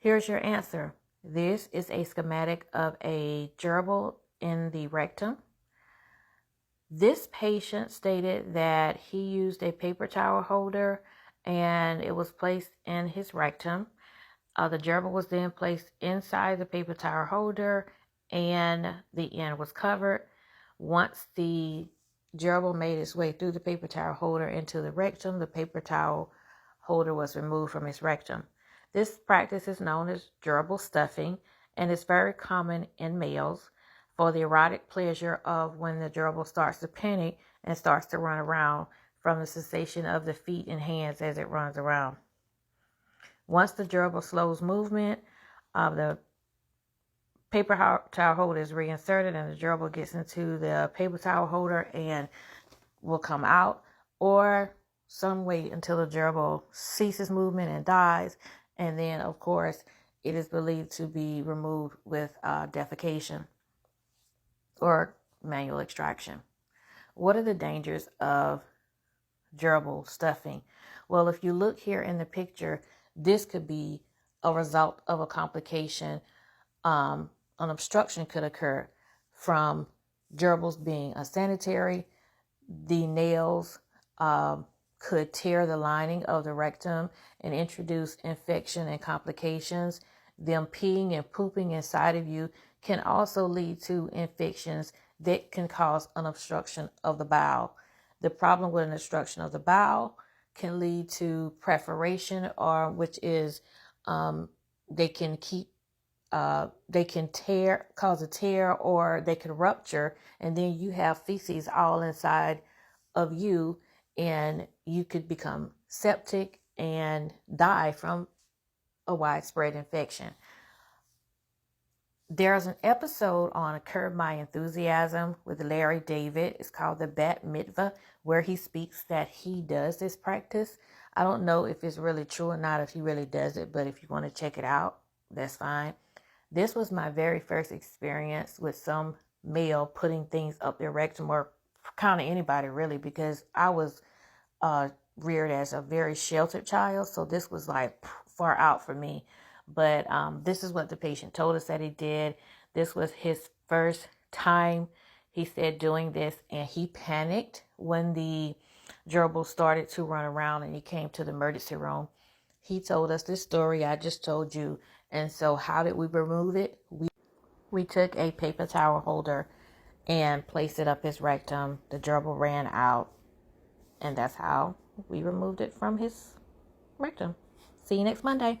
Here's your answer. This is a schematic of a gerbil in the rectum. This patient stated that he used a paper towel holder and it was placed in his rectum. The gerbil was then placed inside the paper towel holder and the end was covered. Once the gerbil made its way through the paper towel holder into the rectum, the paper towel holder was removed from his rectum. This practice is known as gerbil stuffing and is very common in males for the erotic pleasure of when the gerbil starts to panic and starts to run around from the sensation of the feet and hands as it runs around. Once the gerbil slows movement, the paper towel holder is reinserted and the gerbil gets into the paper towel holder and will come out, or some wait until the gerbil ceases movement and dies, and then of course it is believed to be removed with defecation or manual extraction. What are the dangers of gerbil stuffing? Well, if you look here in the picture, this could be a result of a complication. An obstruction could occur from gerbils being unsanitary. The nails could tear the lining of the rectum and introduce infection and complications. Them peeing and pooping inside of you can also lead to infections that can cause an obstruction of the bowel. The problem with an obstruction of the bowel can lead to perforation, or which is they can cause a tear, or they can rupture, and then you have feces all inside of you, and you could become septic and die from a widespread infection. There's an episode on Curb My Enthusiasm with Larry David. It's called The Bat Mitzvah, where he speaks that he does this practice. I don't know if it's really true or not, if he really does it, but if you want to check it out, that's fine. This was my very first experience with some male putting things up their rectum, or kind of anybody really, because I was reared as a very sheltered child, so this was like far out for me. But this is what the patient told us that he did. This was his first time, he said, doing this, and he panicked when the gerbil started to run around and he came to the emergency room. He told us this story I just told you. And so how did we remove it? We took a paper towel holder and placed it up his rectum. The gerbil ran out, and that's how we removed it from his rectum. See you next Monday.